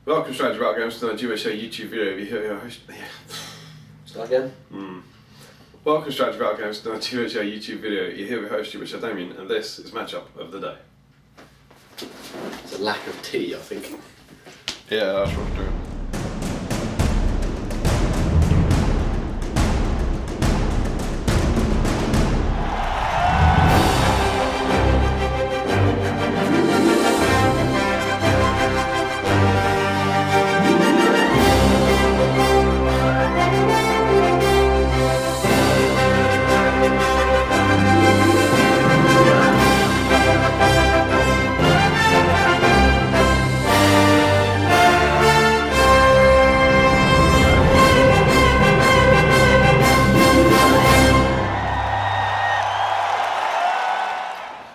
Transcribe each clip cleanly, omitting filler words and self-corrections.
Welcome, Stranger Wargamers, to the GBHL YouTube video. You hear your host. Start again. Welcome, Stranger Wargamers, to the GBHL YouTube video. You hear your host, GBHL Damian, and this is matchup of the day. It's a lack of tea, I think. Yeah, that's what I'm doing.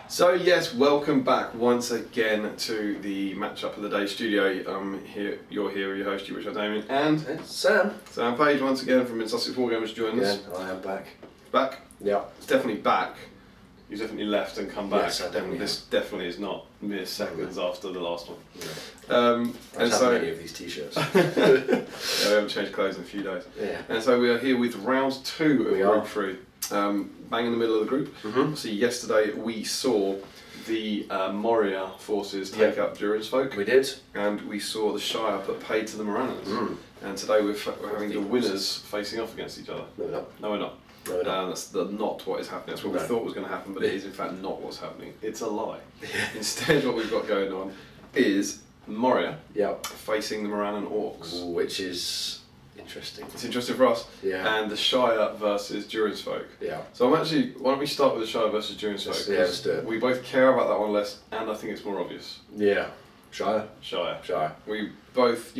So yes, welcome back once again to the matchup of the day studio. You're here with your host, GBHL Damian, and It's Sam. Sam Page once again from Sussex Wargamers joining us. Yeah, I am back. Back? Yeah. It's definitely back. He's definitely left and come back. Yes, I definitely This definitely is not mere seconds after the last one. Yeah. I And have so many of these t-shirts. yeah, we haven't changed clothes in a few days. Yeah. And so we are here with round 2 of We Group are. 3. Bang in the middle of the group. See, yesterday we saw the Moria forces take up Durin's folk. We did. And we saw the Shire put paid to the Morannons. And today we're having the winners facing off against each other. No, we're not. No, we're not. No, we're not. That's not what is happening. That's what we thought was going to happen, but it is in fact not what's happening. It's a lie. Instead, what we've got going on is Moria facing the Morannon Orcs. Which is interesting. It's interesting for us. Yeah. And the Shire versus Durin's folk. Yeah. So why don't we start with the Shire versus Durin's folk? Yeah, let's do it. We both care about that one less, and I think it's more obvious. Yeah. Shire. Shire. You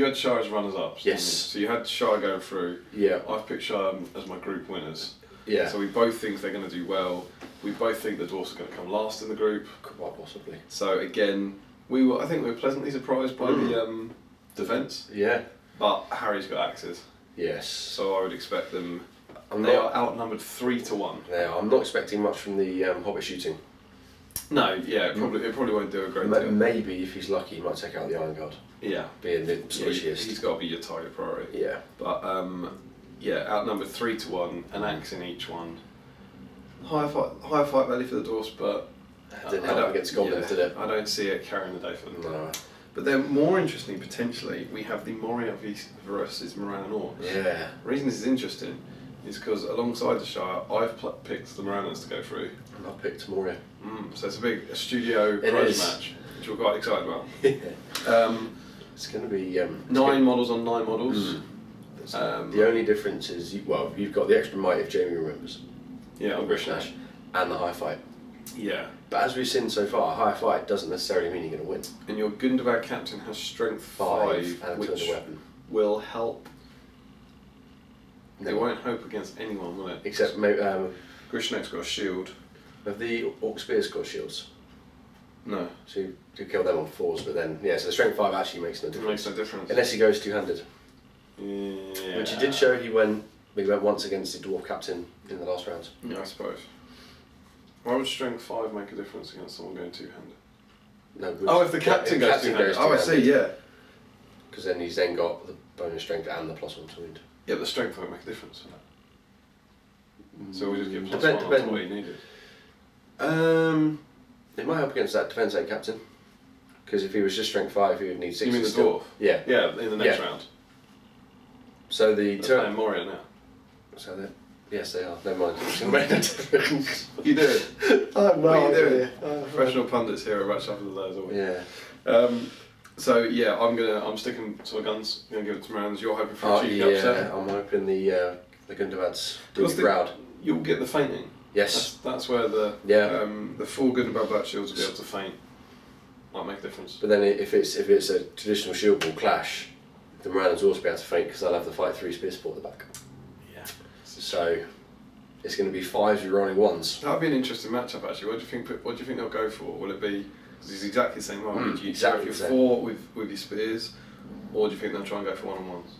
had Shire as runners-ups. Yes. So you had Shire going through. Yeah. I've picked Shire as my group winners. Yeah. So we both think they're going to do well. We both think the Dwarfs are going to come last in the group. Quite possibly. So again, I think we were pleasantly surprised by the defence. Yeah. But Harry's got axes. Yes. So I would expect them. They not- are outnumbered 3-1. Yeah, I'm not expecting much from the Hobbit shooting. No, yeah, it probably won't do a great deal. Maybe if he's lucky, he might take out the Iron Guard. Yeah. Being the squishiest. He's got to be your target priority. Yeah. But outnumbered 3-1, an axe in each one. Higher fight value for the Dwarfs, but Didn't help against goblins, did it? I don't see it carrying the day for them. No. But then, more interestingly, potentially, we have the Moria versus Morannon Orcs. Yeah. The reason this is interesting is because alongside the Shire, I've picked the Morannons to go through. And I picked Moria. So it's a studio prize match, which we're quite excited about. It's going to be 9 models on 9 models. The only difference is, you've got the extra might if Jamie remembers. Yeah, on Grishnash. And the high fight. Yeah. But as we've seen so far, a high fight doesn't necessarily mean you're going to win. And your Gundabad captain has strength 5, and which a weapon. will help. No. It won't hope against anyone, will it? Except maybe. Grishnek's got a shield. Have the Orc Spears got shields? No. So you could kill them on 4s, but then, so the strength 5 actually makes no It difference. makes no difference. Unless he goes two-handed. Yeah. Which he did show he went once against the Dwarf captain in the last round. Yeah, I suppose. Why would strength 5 make a difference against someone going two-handed? No. If the captain goes two-handed. Oh, I see, yeah. Because then he's then got the bonus strength and the +1 to wound. Yeah, the strength won't make a difference for that. So we just give +1 on what he needed. It might help against that defence 8 captain. Because if he was just strength 5, he would need 6. You mean the dwarf? Yeah. Yeah, in the next round. So the They're playing Moria now. So that. Yes, they are. Never mind. It's going to make no difference. You do it. Oh, no. What are you doing? Professional pundits here are match up of the day as always. Yeah. So yeah, I'm sticking to my guns. I'm going to give it to Morannons. You're hoping for a cheeky upset. I'm hoping the Gundabads do the crowd. You'll get the fainting. Yes. That's where the full Gundabad Black Shields will be able to faint. Might make a difference. But then if it's a traditional shield ball clash, the Morannons will also be able to faint because they'll have the fight 3 spear support at the back. Yeah. So it's going to be 5s with rolling 1s. That'd be an interesting matchup actually. What do you think they'll go for? Will it be? Because it's exactly the same one. Exactly your the same. 4 with your spears, or do you think they'll try and go for 1-on-1s?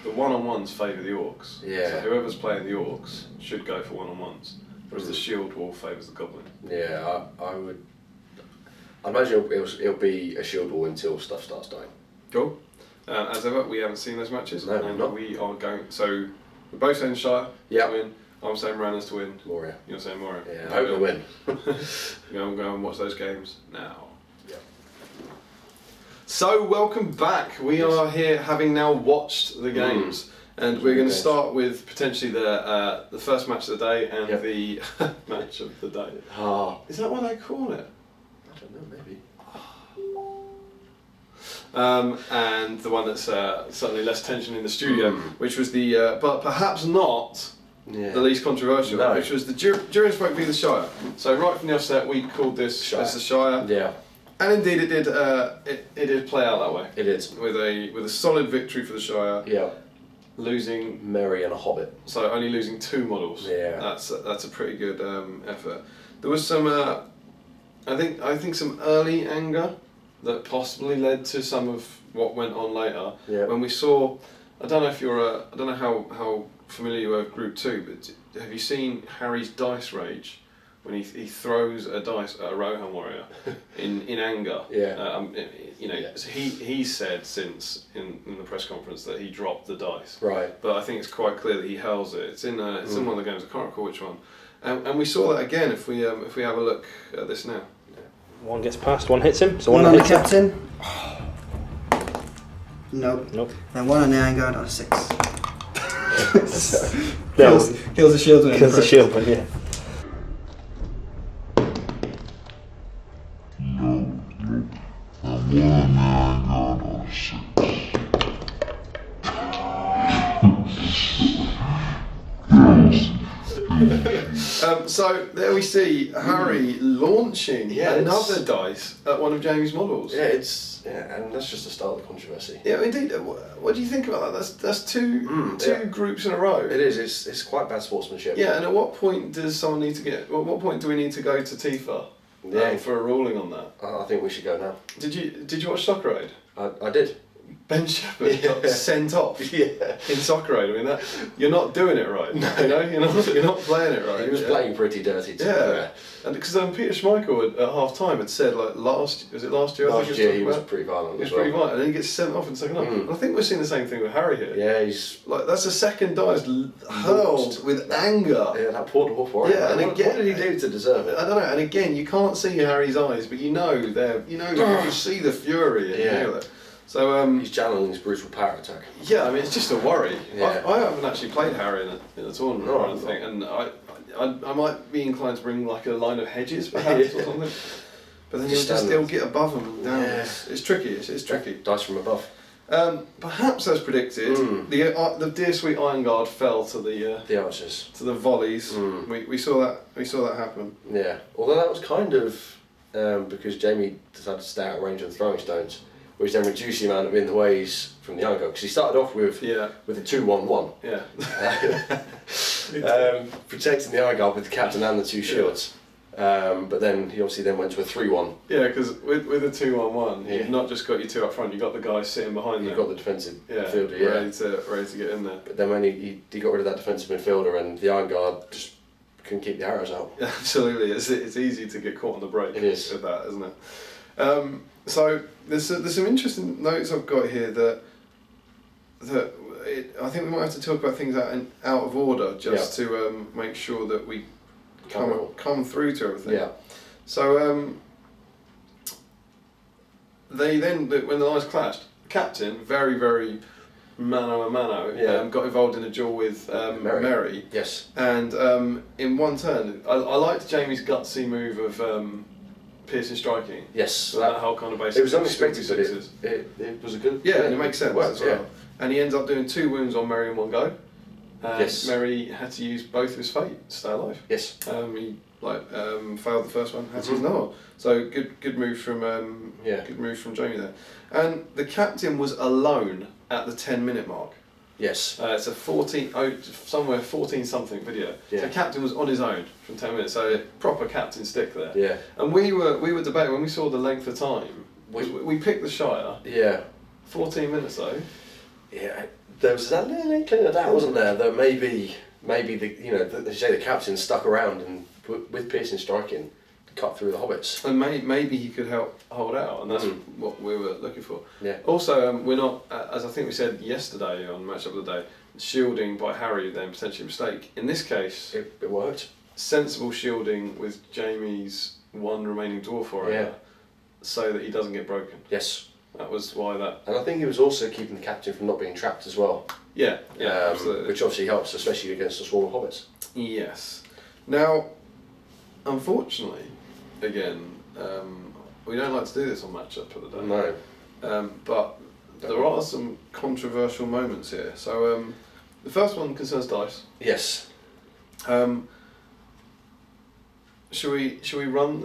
The 1-on-1s favour the Orcs. Yeah. So whoever's playing the Orcs should go for 1-on-1s, whereas the shield wall favours the Goblin. Yeah, I would. I imagine it'll be a shield wall until stuff starts dying. Cool. As ever, we haven't seen those matches. No, and not. we are going. So we're both saying Shire to win. I'm saying Morannon's to win. Moria. You're saying Moria. Yeah, I hope they win. Go and watch those games now. Yeah. So welcome back. We are here having now watched the games. And we're going to start with potentially the first match of the day and the match of the day. Is that what they call it? I don't know, maybe. And the one that's certainly less tension in the studio, which was the, but perhaps not the least controversial, which was the Durin spoke v the Shire. So right from the offset, we called this as the Shire. Yeah. And indeed, it did play out that way. It is with a solid victory for the Shire. Yeah. Losing Merry and a Hobbit. So only losing 2 models. Yeah. That's a pretty good effort. There was some, I think some early anger that possibly led to some of what went on later. Yeah. When we saw, I don't know how familiar you are with Group 2, but have you seen Harry's dice rage when he throws a dice at a Rohan warrior in anger? Yeah. So he said since in the press conference that he dropped the dice. Right. But I think it's quite clear that he hurls it. It's in one of the games. I can't recall which one. And we saw that again if we have a look at this now. One gets past, one hits him. So one on the hits captain. Nope. Then one on the iron guard on a 6. No. Kills the shield win. Kills the shield win, yeah. So there we see Harry launching another dice at one of Jamie's models. Yeah, and that's just the start of the controversy. Yeah, indeed. What do you think about that? That's two groups in a row. It is. It's quite bad sportsmanship. Yeah, and at what point does someone need to get? At what point do we need to go to Tifa for a ruling on that? I think we should go now. Did you watch Soccer Aid? I did. Ben Shepherd got sent off in Soccer Aid. I mean, that you're not doing it right. No. You know, you're not playing it right. He was playing pretty dirty. And because Peter Schmeichel at half time had said last year? Last year he was pretty violent. He was pretty violent, and then he gets sent off in the second half. And I think we're seeing the same thing with Harry here. Yeah, he's that's the second dice hurled with anger. Yeah, that poor dwarf warrior. Yeah, and what did he do to deserve it? I don't know. And again, you can't see Harry's eyes, but you can see the fury and feel it. So he's channeling his brutal power attack. Yeah, I mean it's just a worry. Yeah. I haven't actually played Harry in a tournament or anything, and I might be inclined to bring like a line of hedges perhaps or something. But then he'll get above them and down. Yeah. It's tricky. It's tricky. Dice from above. Perhaps as predicted, the dear sweet Iron Guard fell to the archers, to the volleys. We saw that happen. Yeah, although that was kind of because Jamie decided to stay out of range of the throwing stones, which then reduced the amount of in the ways from the Iron Guard, because he started off with a 2-1-1. Yeah. Protecting the Iron Guard with the captain and the 2 shields. But then he obviously then went to a 3-1. Yeah, because with a 2-1-1, you've not just got your 2 up front, you've got the guy sitting behind there. You've got the defensive midfielder, ready to get in there. But then when he got rid of that defensive midfielder, and the Iron Guard just couldn't keep the arrows out. Yeah, absolutely, it's easy to get caught on the break. It is. With that, isn't it? So there's some interesting notes I've got here that I think we might have to talk about things out of order just to make sure that we come through to everything. Yeah. So they then, when the lines clashed, the captain, very very mano a mano, got involved in a duel with Merry. Yes. And in one turn, I liked Jamie's gutsy move of piercing striking. Yes. So that whole kind of basic. It was unexpected, but it was a good. Yeah, and it makes sense as well. Yeah. And he ends up doing 2 wounds on Merry in one go. Yes. Merry had to use both of his fate to stay alive. Yes. He failed the first one, had to use another one. So good move from good move from Jamie there. And the captain was alone at the 10-minute mark. Yes. It's a 14 something video. Yeah. So the captain was on his own from 10 minutes. So proper captain stick there. Yeah. And we were debating when we saw the length of time. We picked the Shire. Yeah. 14 minutes though. Yeah. There was that little inkling of that, wasn't there? That maybe the the captain stuck around, and with piercing striking, cut through the hobbits. And maybe he could help hold out, and that's what we were looking for. Yeah. Also, we're not, as I think we said yesterday on Match Up of the Day, shielding by Harry then potentially a mistake. In this case, it worked. Sensible shielding with Jamie's one remaining dwarf warrior, so that he doesn't get broken. Yes. That was why that. And I think he was also keeping the captain from not being trapped as well. Yeah, absolutely. Which obviously helps, especially against the swarm of hobbits. Yes. Now, unfortunately, again, we don't like to do this on Match Up of the Day. No. But there are some controversial moments here. So the first one concerns dice. Yes. Should we run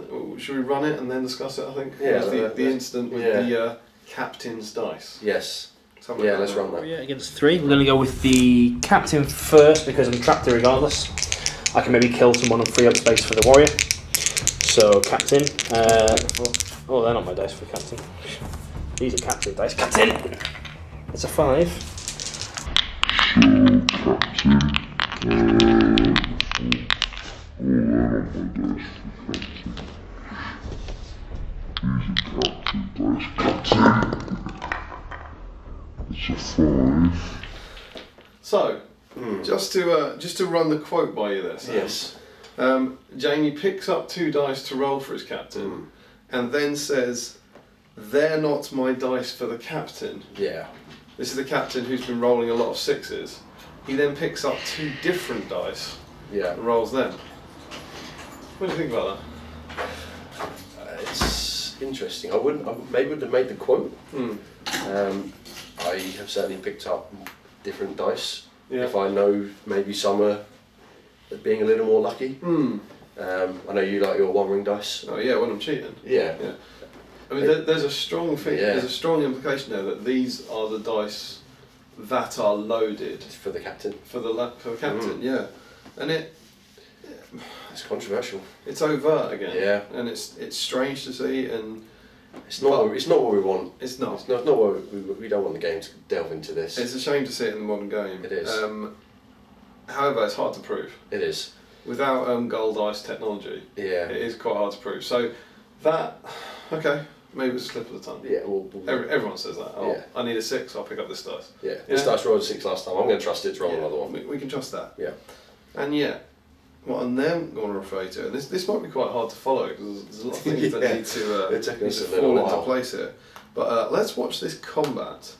it and then discuss it? I think. Yeah. The incident with the captain's dice. Yes. Something like let's that. run that. Yeah, against 3. We're going to go with the captain first because I'm trapped here regardless. I can maybe kill someone and free up space for the warrior. So captain. Oh, they're not my dice for captain. These are captain dice. Captain. It's a 5. So, just to run the quote by you there, Sam. Yes. Jamie picks up 2 dice to roll for his captain, and then says, "They're not my dice for the captain." Yeah. This is the captain who's been rolling a lot of 6s. He then picks up 2 different dice and rolls them. What do you think about that? It's interesting. I maybe wouldn't have made the quote. I have certainly picked up different dice. Yeah. If I know maybe some are being a little more lucky. I know you like your 1-ring dice. Oh yeah, when I'm cheating. Yeah. I mean, there's a strong thing. Yeah. There's a strong implication there that these are the dice that are loaded For the captain. for the captain. Yeah, and It's controversial. it's overt again. Yeah. and it's strange to see, and It's not what we want. it's not. It's not what we don't want the game to delve into this. It's a shame to see it in the modern game. It is. However, it's hard to prove. It is. Without gold dice technology, Yeah. it is quite hard to prove. So that, okay, maybe it's a slip of the tongue. Yeah. Everyone says that. Oh, Yeah. I need a 6, I'll pick up this dice. Yeah. This dice rolled a 6 last time. I'm going to trust it to roll another one. We can trust that. Yeah. And what I'm then going to refer to, and this might be quite hard to follow because there's a lot of things that need to fall into place here. But let's watch this combat.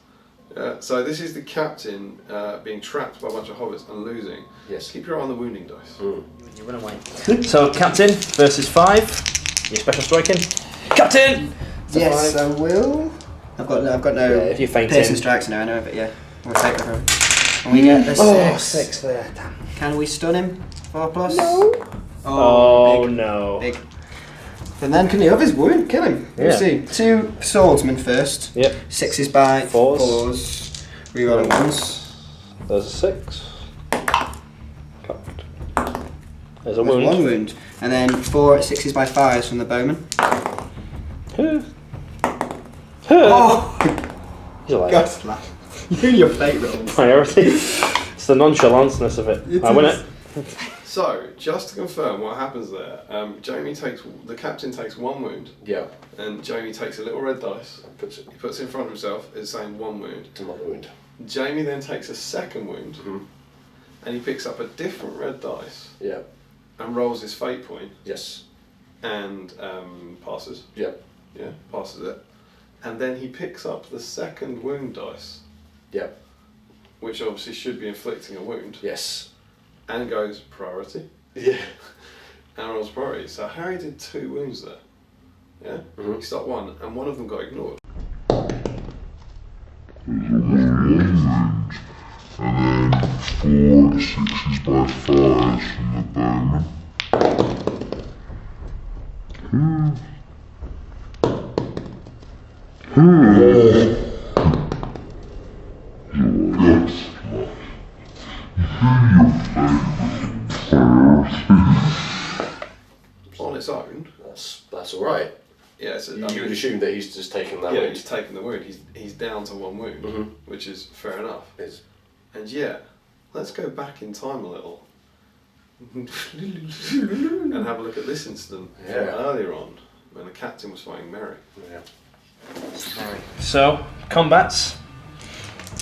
So this is the captain being trapped by a bunch of hobbits and losing. Yes. Keep your eye on the wounding dice. You run away. So captain versus 5. Your special striking. Captain. Yes, I will. I've got no if you faint piercing in. strikes now, I know, but yeah. We'll take it from. And we get the 6. 6 there. Damn. Can we stun him? 4+? No. Oh, big. No. Big. And then can the others wound? Kill him. Let's see. 2 swordsmen first. Yep. 6s by 4s. 4s. Rerolling 1s. There's a 6. Cocked. There's a There's wound. 1 wound. And then 4 6s by 5s from the bowman. Oh! He's alive. God, you and your fake rolls. Priority. It's the nonchalanceness of it. I win it. So, just to confirm what happens there, the captain takes 1 wound, Yeah. and Jamie takes a little red dice, Puts it he puts it in front of himself, it's saying 1 wound. to another wound. Jamie then takes a 2nd wound, and he picks up a different red dice, Yeah. and rolls his fate point, Yes. and passes. Yeah. Yeah, passes it. And then he picks up the 2nd wound dice, Yeah. which obviously should be inflicting a wound, Yes. and goes priority, Yeah. and rolls priority. So Harry did 2 wounds there. Yeah? He stopped 1, and 1 of them got ignored. And then 4 6s by 5s from the bowman. On its own, That's all right. yeah, so, You would assume that he's just taken that yeah, wound. he's taken the wound. He's down to 1 wound, which is fair enough. Is And let's go back in time a little. and have a look at this incident from earlier on when the captain was fighting Merry. Yeah. So, combats.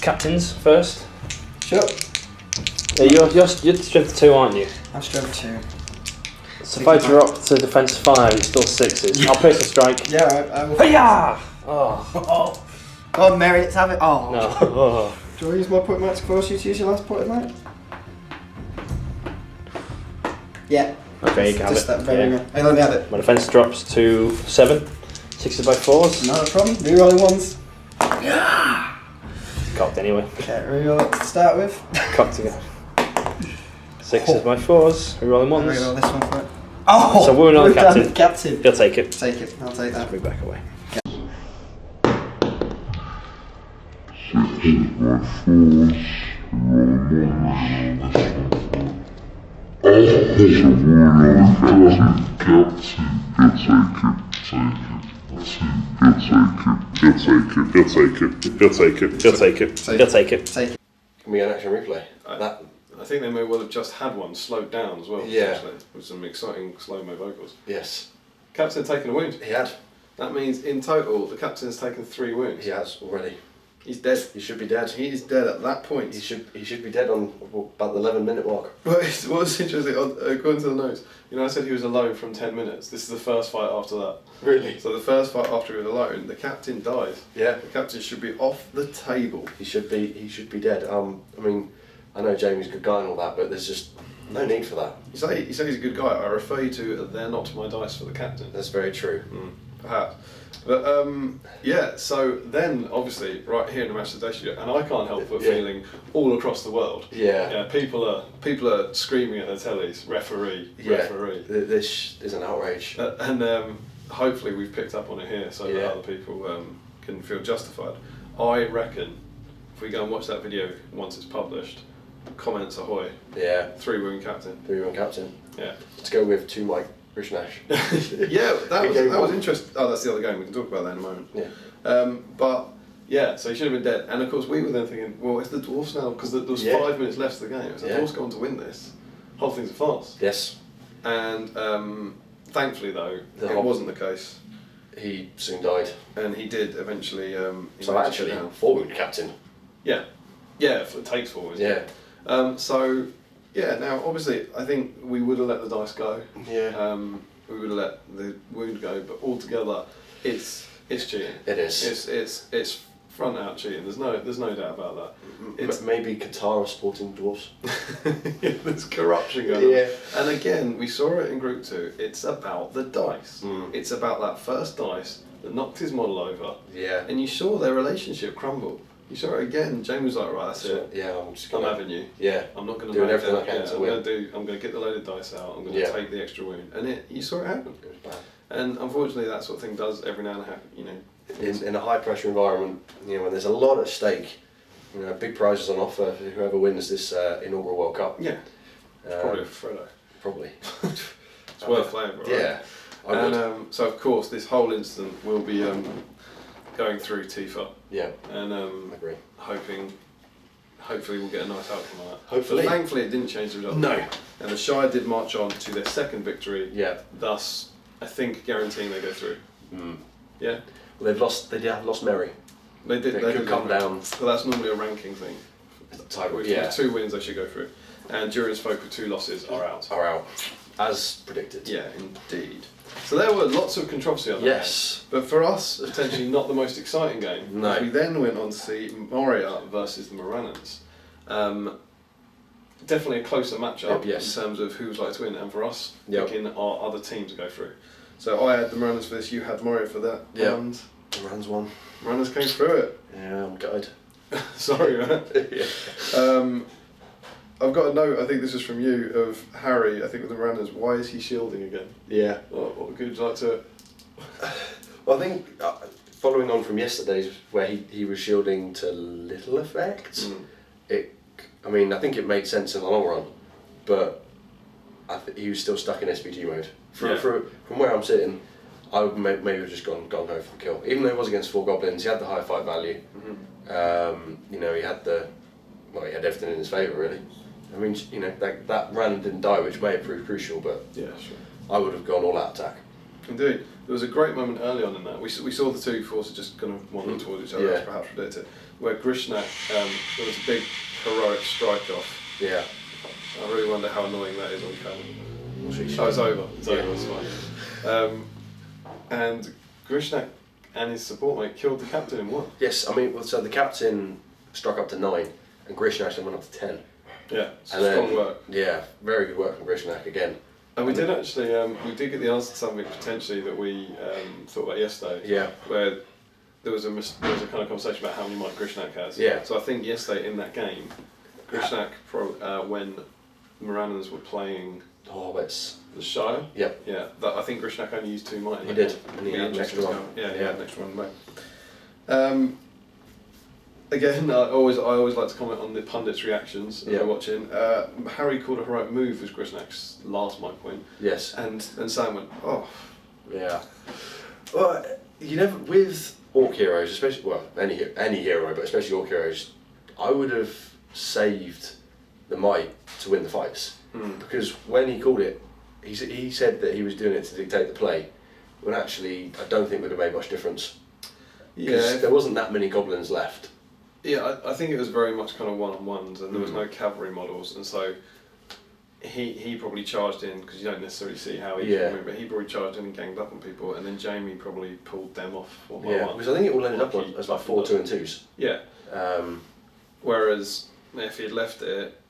Captains first. Sure. Yeah, you're strength 2, aren't you? I'm strength 2. So if I drop to defense 5, it's still 6s. I'll place a strike. Yeah, I will. Hiya! Oh. Go on, Mary, let's have it. Oh. No. Oh. Do I use my point might to force you to use your last point of might? Yeah. Okay, you can have Just it. that very good. I let me have it. My defense drops to 7. 6s by 4s. Not a problem. Rerolling ones. Cocked anyway. Okay, reroll it to start with. Cocked again. 6s by 4s. Rerolling ones. Reroll this one for it. Oh! So wound on the we've done captain. Captain. He'll take it. Take it. I'll take that. Move back away. 6s by 4s. He'll take it. Take it. Can we get an action replay? I think they may well have just had one slowed down as well. Yeah. Actually, with some exciting slow-mo vocals. Yes. Captain taken a wound. He had. That means in total the captain's taken 3 wounds. He has already. He's dead. He should be dead. He is dead at that point. He should be dead on about the 11-minute mark. But what's interesting, according to the notes, I said he was alone from 10 minutes. This is the first fight after that. Really? So the first fight after he was alone, the captain died. Yeah. The captain should be off the table. He should be dead. I mean, I know Jamie's a good guy and all that, but there's just no need for that. You say he's a good guy. I refer you to they're not my dice for the captain. That's very true. Perhaps. But yeah, so then obviously right here in the match today studio, and I can't help but feeling all across the world. Yeah. People are screaming at their tellies, referee. This is an outrage. And hopefully we've picked up on it here so that other people can feel justified. I reckon if we go and watch that video once it's published, comments ahoy. Yeah. 3 wound captain. 3 wound captain. Yeah. Let's go with 2 Mike Brishnash. Yeah, that was interesting. Oh, that's the other game. We can talk about that in a moment. Yeah. But yeah, so he should have been dead. And of course, we were then thinking, well, it's the dwarfs now because there was 5 minutes left of the game. So the dwarfs go on to win this. Whole thing's a farce. Yes. And thankfully, though, it wasn't the case. He soon died. And he did eventually. So actually, 4 wound captain. Yeah. Yeah, it takes 4 wounds. Yeah. So. Yeah, now obviously I think we would have let the dice go. Yeah. We would have let the wound go, but altogether it's cheating. It is. It's front out cheating. There's no doubt about that. It's maybe Qatar are supporting dwarfs. Yeah, there's corruption going on. And again, we saw it in Group 2. It's about the dice. It's about that first dice that knocked his model over. Yeah. And you saw their relationship crumble. You saw it again. Jamie was like, right, that's it. Yeah, I'm having you. Yeah. I'm not going to do everything I can to win. I'm going to get the loaded dice out. I'm going to take the extra wound, and you saw it happen. It was bad. And unfortunately, that sort of thing does every now and then. In a high pressure environment, when there's a lot at stake, big prizes on offer for whoever wins this inaugural World Cup. Yeah. Probably for Fredo. Probably. It's worth playing for. Yeah. Right? And so of course this whole incident will be going through Tifa. Yeah. And agree. Hopefully we'll get a nice outcome on that. Hopefully. But thankfully it didn't change the result. No. And the Shire did march on to their second victory. Yeah. Thus, I think guaranteeing they go through. Yeah. Well, they have lost Merry. They could come down. But that's normally a ranking thing. With 2 wins they should go through. And Durin's folk with 2 losses are out. As predicted. Yeah, indeed. So there were lots of controversy on that. Yes. But for us, potentially not the most exciting game. No. We then went on to see Moria versus the Morannons. Definitely a closer matchup in terms of who was likely to win, and for us, picking our other team to go through. So I had the Morannons for this, you had Moria for that, and the Morannons won. Morannons came through it. Yeah, I'm gutted. Sorry, man. I've got a note, I think this is from you, of Harry, I think with the Morannons. Why is he shielding again? Yeah. What could you like to... Well, I think, following on from yesterday's, where he was shielding to little effect, I think it made sense in the long run, but he was still stuck in SPG mode. From where I'm sitting, I would maybe have just gone for the kill. Even though it was against 4 goblins, he had the high fight value. He had he had everything in his favour really. I mean, that random didn't die, which may have proved crucial, but Yeah, sure. I would have gone all out attack. Indeed. There was a great moment early on in that. We saw the two forces just kind of wandering towards each other, as perhaps predicted, where Grishnak, there was a big heroic strike off. Yeah. I really wonder how annoying that is on camera. Oh, it's over. It's over, it's fine. And Grishnak and his support mate killed the captain in one. Yes, I mean, so the captain struck up to 9, and Grishnak went up to 10. Yeah, strong work. Yeah, very good work from Grishnak again. And we did actually, we did get the answer to something potentially that we thought about yesterday. Yeah. Where there was a kind of conversation about how many might Grishnak has. Yeah. So I think yesterday in that game, Grishnak, when the Morannons were playing it's... the Shire. Yep. Yeah. I think Grishnak only used 2 might. He did, and he had an extra one. Yeah, he had an extra one back. Again, I always like to comment on the pundits' reactions as we're watching. Harry called a heroic move was Grishnak's last mic point. Yes. And Sam went, oh. Yeah. Well, with Orc heroes, especially, well, any hero, but especially Orc heroes, I would have saved the might to win the fights. Because when he called it, he said that he was doing it to dictate the play, when actually I don't think it would have made much difference. Yeah. There wasn't that many goblins left. Yeah, I think it was very much kind of one-on-ones, and there was no cavalry models, and so he probably charged in, because you don't necessarily see how he moved, but he probably charged in and ganged up on people, and then Jamie probably pulled them off one by one. Because I think it all ended up as like 4 2 and 2s. Yeah. Whereas if he had left it,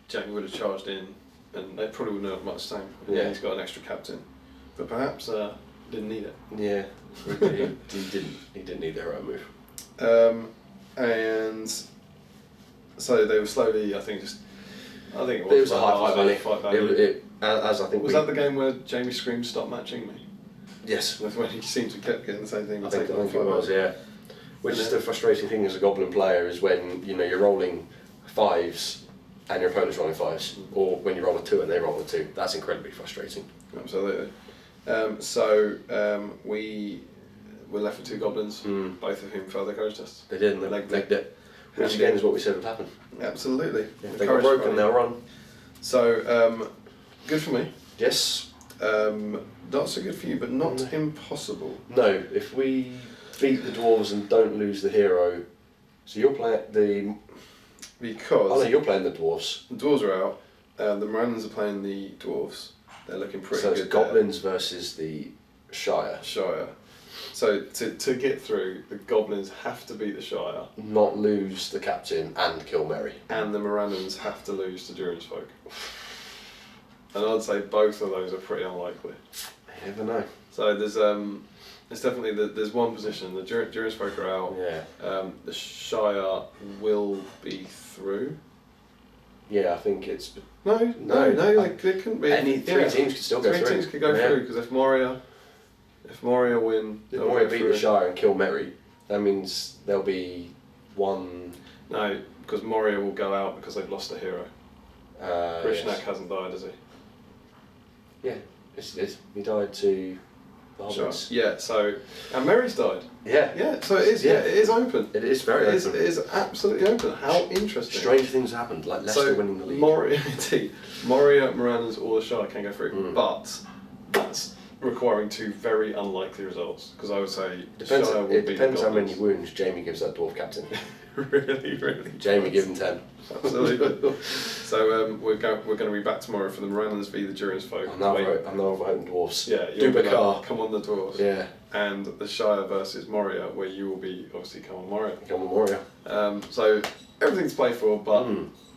Jamie would have charged in, and they probably wouldn't have much time. Yeah. He's got an extra captain, but perhaps didn't need it. Yeah, he didn't need the hero move. And so they were slowly, I think it was a high fight value. As I think was that the game where Jamie screamed, "Stop matching me"? Yes. When he seemed to keep getting the same thing. I think it was, yeah. Which is the frustrating thing as a goblin player, is when you're rolling 5s and your opponent's rolling 5s, or when you roll a 2 and they roll a 2. That's incredibly frustrating. Absolutely. We were left with 2 goblins, both of whom failed their courage tests. They did, and they legged it. Which again is what we said would happen. Absolutely. If they got broken, they'll run. So, good for me. Yes. Not so good for you, but not impossible. No, if we beat the dwarves and don't lose the hero, so you're playing the... Because... Oh no, you're playing the dwarves. The dwarves are out, the Morannons are playing the dwarves. They're looking pretty good. So it's goblins versus the Shire. So to get through, the goblins have to beat the Shire. Not lose the captain and kill Merry. And the Morannons have to lose to Durin's folk. And I'd say both of those are pretty unlikely. You never know. So there's definitely there's one position. The Durin's folk are out. Yeah. The Shire will be through. Yeah, I think it's... No, they couldn't be. Any 3 teams could still go through. 3 teams could go through, because if Moria win... If Moria beat the Shire and kill Merry, that means there'll be 1... No, because Moria will go out because they've lost a hero. Grishnak hasn't died, has he? Yeah, yes he did. He died to the Hobbits. Yeah, so... And Merry's died. Yeah. Yeah, so it is, it is open. It is very open. It is absolutely open. How interesting. Strange things happened, like Leicester winning the league. Moria, Morannons, or the Shire can go through, but that's requiring 2 very unlikely results, because I would say Shire will it beat depends the how many Goblins. wounds Jamie gives that dwarf captain. really. Jamie, give him 10. Absolutely. So we're going to be back tomorrow for the Morannons v the Durin's folk. I'm now overhoping dwarves. Yeah, come on the dwarves. Yeah. And the Shire versus Moria, where you will be obviously come on Moria. Come on Moria. So everything's played for, but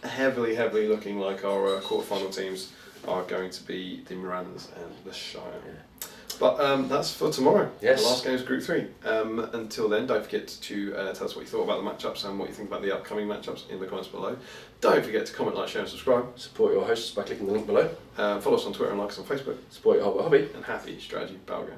heavily looking like our quarterfinal teams are going to be the Morannons and the Shire. Yeah. But that's for tomorrow. Yes. The last game is Group 3. Until then, don't forget to tell us what you thought about the matchups and what you think about the upcoming matchups in the comments below. Don't forget to comment, like, share and subscribe. Support your hosts by clicking the link below. Follow us on Twitter and like us on Facebook. Support your hobby. And happy strategy battle game.